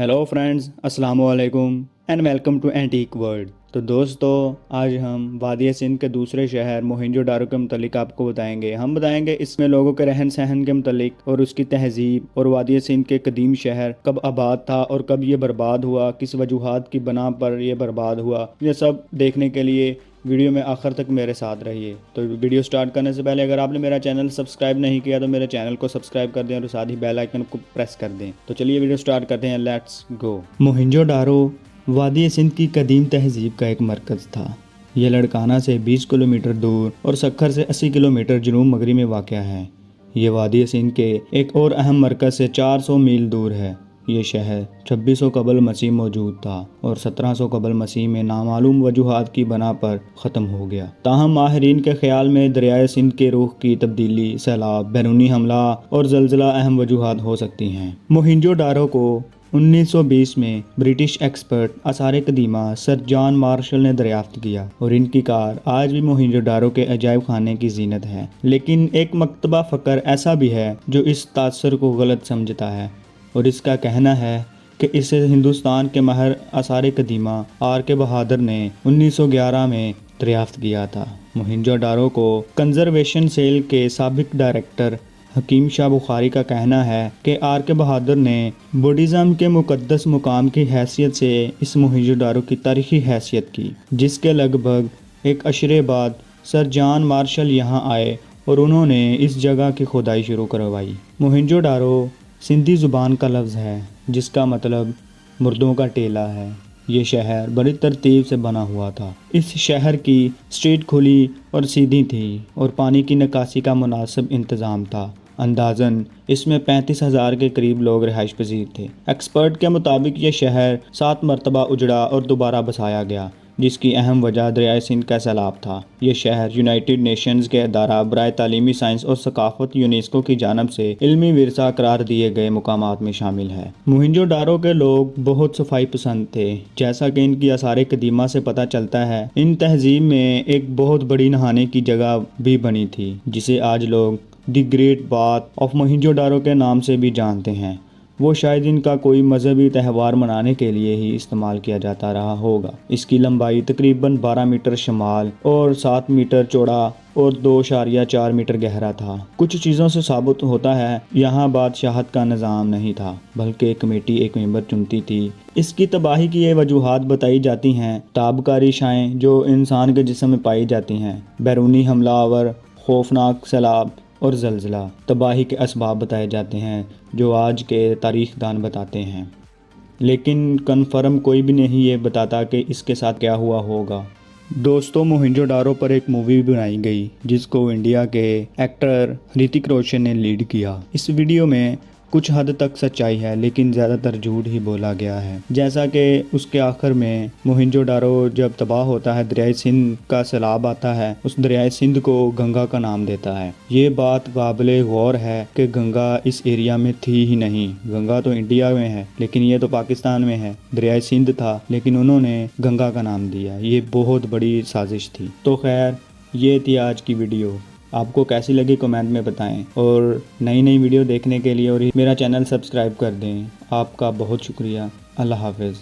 Hello friends, अस्सलाम वालेकुम and welcome to antique world. तो दोस्तों, आज हम वादिय सिंध के दूसरे शहर मोहिंजोदारो के मतलब आपको बताएंगे। हम बताएंगे इसमें लोगों के रहन सहन के मतलब और उसकी तहजीब, और वादिय सिंध के कदीम शहर कब आबाद था और कब ये बर्बाद हुआ, किस वजूहात की बना पर ये बर्बाद हुआ। ये सब देखने के लिए वीडियो में आखिर तक मेरे साथ रहिए। तो वीडियो स्टार्ट करने से पहले अगर आपने मेरा चैनल सब्सक्राइब नहीं किया तो मेरे चैनल को सब्सक्राइब कर दें और साथ ही बेल आइकन को प्रेस कर दें। तो चलिए वीडियो स्टार्ट करते हैं, लेट्स गो। मोहिंजोदारो वादी सिंध की कदीम तहजीब का एक मरकज़ था। यह लड़काना से 20 किलोमीटर दूर और सक्खर से 80 किलोमीटर जनूब मगरब में वाक़या है। ये वादी सिंध के एक और अहम मरकज़ से 400 मील दूर है। ये शहर 2600 कबल मसीह मौजूद था और 1700 कबल मसीह में नामालूम वजूहात की बना पर ख़त्म हो गया। ताहम माहिरीन के ख्याल में दरियाए सिंध के रुख की तब्दीली, सैलाब, बैरूनी हमला और जल्ज़ला अहम वजूहात हो सकती हैं। मोहिंजोदारो को 1920 में ब्रिटिश एक्सपर्ट आसार कदीमा सर जॉन मार्शल ने दरियाफ्त किया और इनकी कार आज भी मोहिंजोदारो के अजायब खाने की जीनत है। लेकिन एक मकतबा फ़कर ऐसा भी है जो इस तासर को गलत समझता है और इसका कहना है कि इसे हिंदुस्तान के माहिर आसार कदीमा आर के बहादुर ने 1911 में दरियाफ्त किया था। मोहिंजोदारो को कंजर्वेशन सेल के साबिक डायरेक्टर हकीम शाह बुखारी का कहना है कि आर के बहादुर ने बुद्धिज़्म के मुक़द्दस मुकाम की हैसियत से इस मोहिंजोदारो की तारीख़ी हैसियत की, जिसके लगभग एक अशरे बाद सर जॉन मार्शल यहाँ आए और उन्होंने इस जगह की खुदाई शुरू करवाई। मोहिंजोदारो सिंधी ज़ुबान का लफ्ज़ है जिसका मतलब मुर्दों का टेला है। ये शहर बड़ी तरतीब से बना हुआ था। इस शहर की स्ट्रीट खुली और सीधी थी और पानी की निकासी का मुनासिब इंतज़ाम था। अंदाज़न इसमें 35,000 के करीब लोग रिहाइश पजीर थे। एक्सपर्ट के मुताबिक ये शहर 7 मरतबा उजड़ा और दोबारा बसाया गया, जिसकी अहम वजह दरियाए सिंध का सैलाब था। ये शहर यूनाइटेड नेशंस के अदारा बराए तालीमी साइंस और सकाफ़त यूनेस्को की जानब से इल्मी विरसा करार दिए गए मुकामात में शामिल है। मोहिंजोदारो के लोग बहुत सफाई पसंद थे। जैसा कि इनकी आसार कदीमा से पता चलता है, इन तहजीब में एक बहुत बड़ी नहाने की जगह भी बनी थी, जिसे आज लोग the great bath of Mohenjo-daro के नाम से भी जानते हैं। वो शायद इनका कोई मजहबी त्यौहार मनाने के लिए ही इस्तेमाल किया जाता रहा होगा। इसकी लंबाई तकरीबन 12 मीटर शमाल और 7 मीटर चौड़ा और 2.4 मीटर गहरा था। कुछ चीज़ों से साबित होता है यहाँ बादशाहत का निज़ाम नहीं था, बल्कि एक कमेटी एक मेंबर चुनती थी। इसकी तबाही की ये वजूहात बताई जाती हैं। ताबकारी शाएँ जो इंसान के जिस्म में पाई जाती हैं, बैरूनी हमलावर, खौफनाक सैलाब और जल्ज़ला तबाही के असबाब बताए जाते हैं जो आज के तारीख़दान बताते हैं। लेकिन कन्फर्म कोई भी नहीं ये बताता कि इसके साथ क्या हुआ होगा। दोस्तों, मोहिंजोदारो पर एक मूवी भी बनाई गई जिसको इंडिया के एक्टर ऋतिक रोशन ने लीड किया। इस वीडियो में कुछ हद तक सच्चाई है, लेकिन ज़्यादातर झूठ ही बोला गया है। जैसा कि उसके आखिर में मोहिंजोदारो जब तबाह होता है, दरियाए सिंध का सैलाब आता है, उस दरियाए सिंध को गंगा का नाम देता है। ये बात काबिले गौर है कि गंगा इस एरिया में थी ही नहीं। गंगा तो इंडिया में है, लेकिन ये तो पाकिस्तान में है। दरियाए सिंध था, लेकिन उन्होंने गंगा का नाम दिया। ये बहुत बड़ी साजिश थी। तो खैर, ये थी आज की वीडियो। आपको कैसी लगी कमेंट में बताएं और नई नई वीडियो देखने के लिए और मेरा चैनल सब्सक्राइब कर दें। आपका बहुत शुक्रिया। अल्लाह हाफ़िज़।